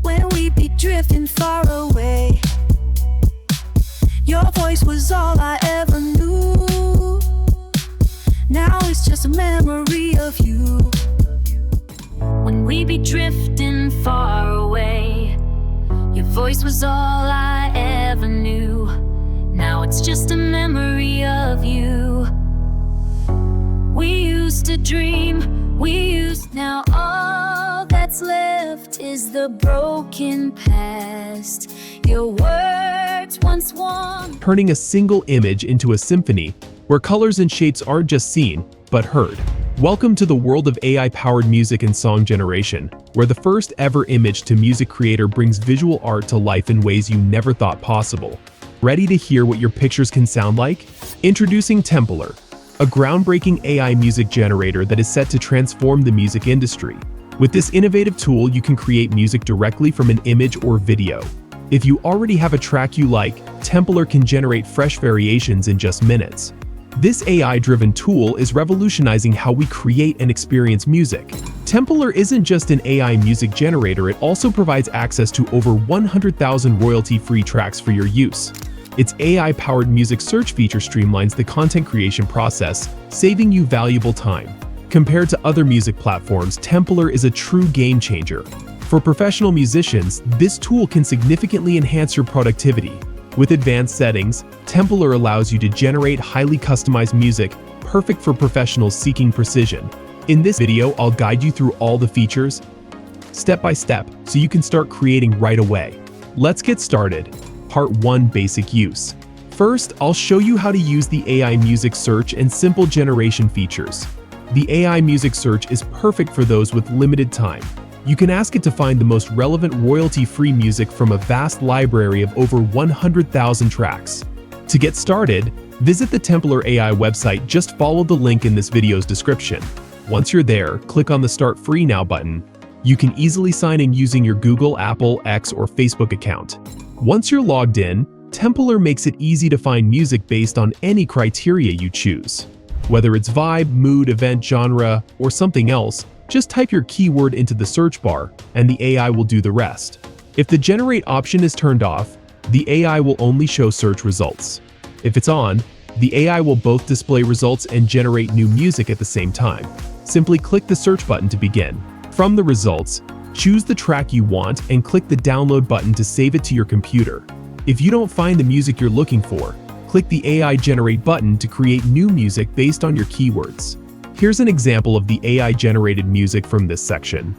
when we be drifting far away. Your voice was all I ever knew. Now it's just a memory of you. When we be drifting far away, your voice was all I ever knew. Now it's just a memory of you. We used to dream, now all that's left is the broken past. Your words once warm. Turning a single image into a symphony, where colors and shapes aren't just seen, but heard. Welcome to the world of AI-powered music and song generation, where the first ever image-to-music creator brings visual art to life in ways you never thought possible. Ready to hear what your pictures can sound like? Introducing Tempolor, a groundbreaking AI music generator that is set to transform the music industry. With this innovative tool, you can create music directly from an image or video. If you already have a track you like, Tempolor can generate fresh variations in just minutes. This AI-driven tool is revolutionizing how we create and experience music. Tempolor isn't just an AI music generator, it also provides access to over 100,000 royalty-free tracks for your use. Its AI-powered music search feature streamlines the content creation process, saving you valuable time. Compared to other music platforms, Tempolor is a true game changer. For professional musicians, this tool can significantly enhance your productivity. With advanced settings, Tempolor allows you to generate highly customized music, perfect for professionals seeking precision. In this video, I'll guide you through all the features, step by step, so you can start creating right away. Let's get started. Part 1: Basic Use. First, I'll show you how to use the AI music search and simple generation features. The AI music search is perfect for those with limited time. You can ask it to find the most relevant royalty-free music from a vast library of over 100,000 tracks. To get started, visit the Tempolor AI website. Just follow the link in this video's description. Once you're there, click on the Start Free Now button. You can easily sign in using your Google, Apple, X, or Facebook account. Once you're logged in, Tempolor makes it easy to find music based on any criteria you choose. Whether it's vibe, mood, event, genre, or something else, just type your keyword into the search bar, and the AI will do the rest. If the generate option is turned off, the AI will only show search results. If it's on, the AI will both display results and generate new music at the same time. Simply click the search button to begin. From the results, choose the track you want and click the download button to save it to your computer. If you don't find the music you're looking for, click the AI generate button to create new music based on your keywords. Here's an example of the AI-generated music from this section.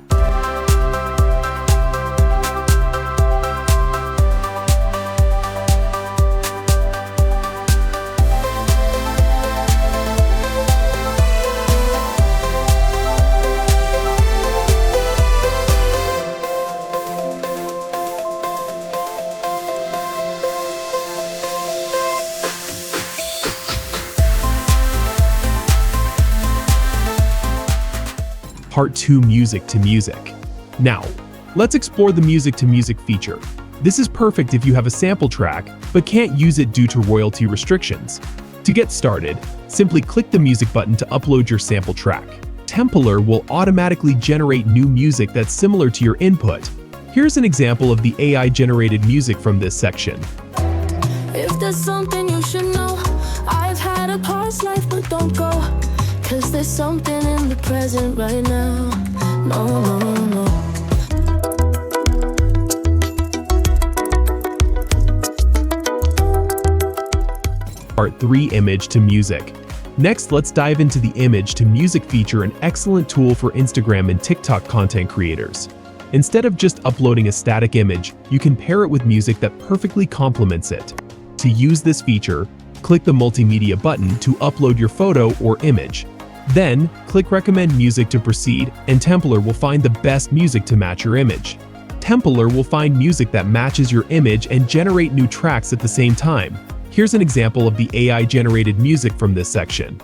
Part 2: Music to Music. Now, let's explore the music to music feature. This is perfect if you have a sample track, but can't use it due to royalty restrictions. To get started, simply click the music button to upload your sample track. Tempolor will automatically generate new music that's similar to your input. Here's an example of the AI-generated music from this section. If there's something you should know, I've had a past life, but don't go. 'Cause there's something in the present right now. No. Part 3: Image to Music. Next, let's dive into the image to music feature, an excellent tool for Instagram and TikTok content creators. Instead of just uploading a static image, you can pair it with music that perfectly complements it. To use this feature, click the multimedia button to upload your photo or image. Then, click Recommend Music to proceed, and Tempolor will find the best music to match your image. Tempolor will find music that matches your image and generate new tracks at the same time. Here's an example of the AI-generated music from this section.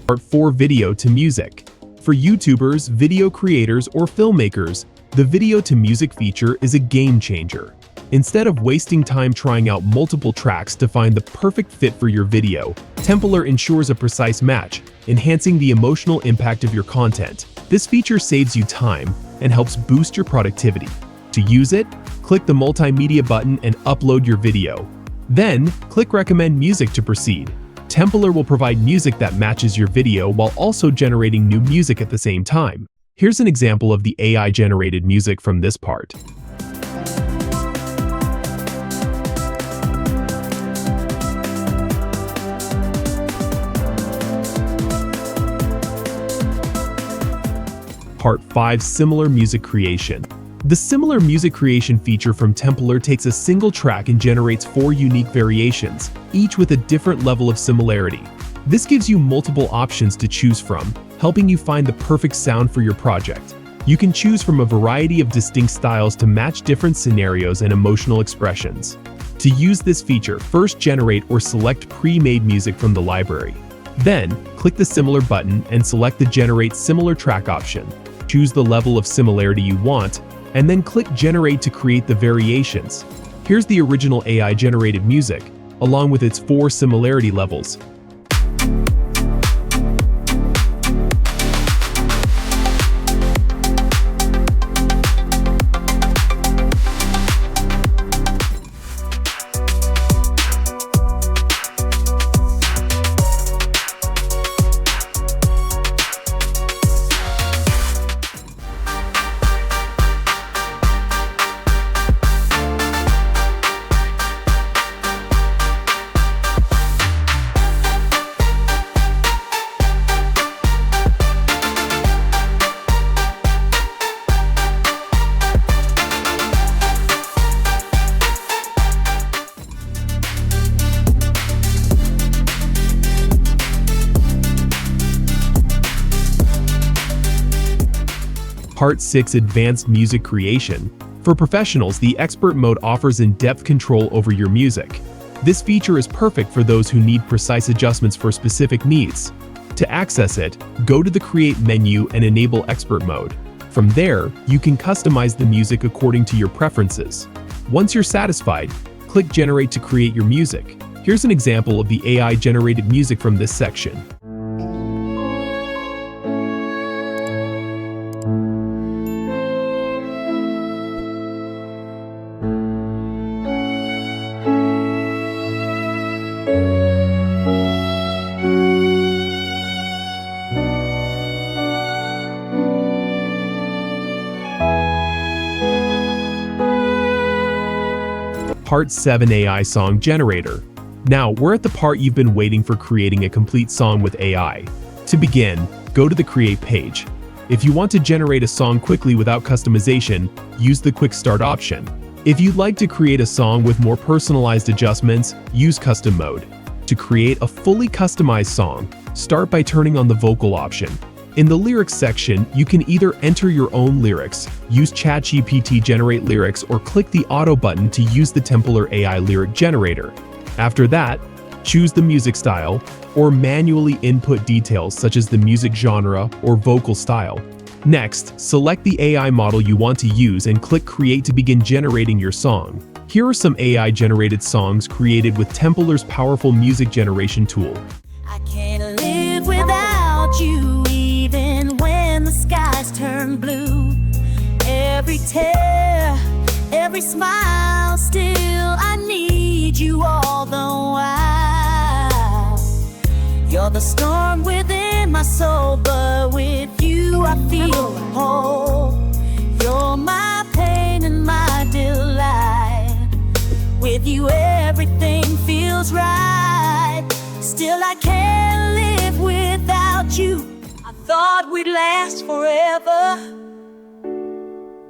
Part 4. Video to music. For YouTubers, video creators, or filmmakers, the video to music feature is a game changer. Instead of wasting time trying out multiple tracks to find the perfect fit for your video, Tempolor ensures a precise match, enhancing the emotional impact of your content. This feature saves you time and helps boost your productivity. To use it, click the multimedia button and upload your video. Then, click Recommend Music to proceed. Tempolor will provide music that matches your video while also generating new music at the same time. Here's an example of the AI-generated music from this part. Part 5. Similar music creation. The similar music creation feature from Tempolor takes a single track and generates 4 unique variations, each with a different level of similarity. This gives you multiple options to choose from, helping you find the perfect sound for your project. You can choose from a variety of distinct styles to match different scenarios and emotional expressions. To use this feature, first generate or select pre-made music from the library. Then, click the Similar button and select the Generate Similar Track option. Choose the level of similarity you want, and then click Generate to create the variations. Here's the original AI-generated music, along with its 4 similarity levels. Part 6. Advanced Music Creation. For professionals, the Expert mode offers in-depth control over your music. This feature is perfect for those who need precise adjustments for specific needs. To access it, go to the Create menu and enable Expert mode. From there, you can customize the music according to your preferences. Once you're satisfied, click Generate to create your music. Here's an example of the AI-generated music from this section. Part 7. AI Song Generator. Now, we're at the part you've been waiting for, creating a complete song with AI. To begin, go to the Create page. If you want to generate a song quickly without customization, use the Quick Start option. If you'd like to create a song with more personalized adjustments, use Custom mode. To create a fully customized song, start by turning on the vocal option. In the lyrics section, you can either enter your own lyrics, use ChatGPT generate lyrics, or click the Auto button to use the Tempolor AI lyric generator. After that, choose the music style, or manually input details such as the music genre or vocal style. Next, select the AI model you want to use and click Create to begin generating your song. Here are some AI-generated songs created with Tempolor's powerful music generation tool. I can't live without you, even when the skies turn blue. Every tear, every smile, still I need you all the while. You're the storm within my soul, but with you I feel whole. You're my pain and my delight. With you everything feels right. Still I can't live without you. I thought we'd last forever,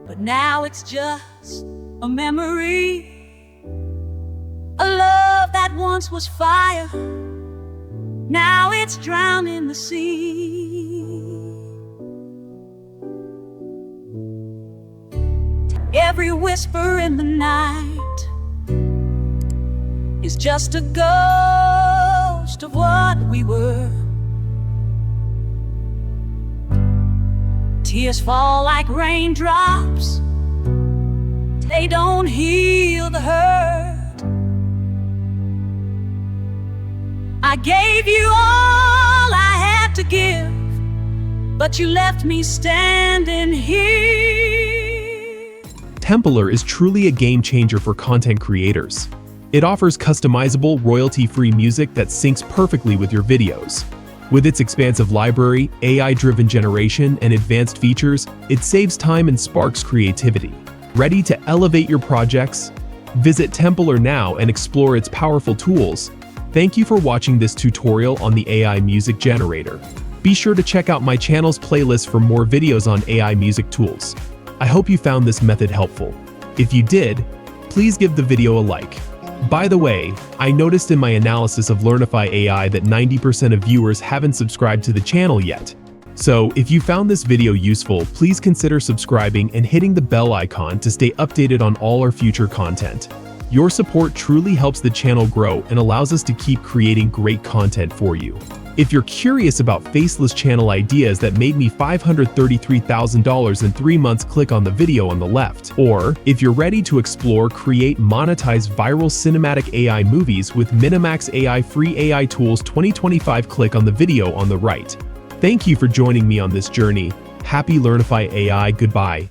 but now it's just a memory. A love that once was fire, now it's drowned in the sea. Every whisper in the night is just a ghost of what we were. Tears fall like raindrops. They don't heal the hurt. I gave you all I had to give, but you left me standing here. Tempolor is truly a game changer for content creators. It offers customizable, royalty-free music that syncs perfectly with your videos. With its expansive library, AI-driven generation, and advanced features, it saves time and sparks creativity. Ready to elevate your projects? Visit Tempolor now and explore its powerful tools. Thank you for watching this tutorial on the AI music generator. Be sure to check out my channel's playlist for more videos on AI music tools. I hope you found this method helpful. If you did, please give the video a like. By the way, I noticed in my analysis of Learnify AI that 90% of viewers haven't subscribed to the channel yet. So, if you found this video useful, please consider subscribing and hitting the bell icon to stay updated on all our future content. Your support truly helps the channel grow and allows us to keep creating great content for you. If you're curious about faceless channel ideas that made me $533,000 in 3 months, click on the video on the left. Or, if you're ready to explore, create, monetize viral cinematic AI movies with Minimax AI Free AI Tools 2025, click on the video on the right. Thank you for joining me on this journey. Happy Learnify AI. Goodbye.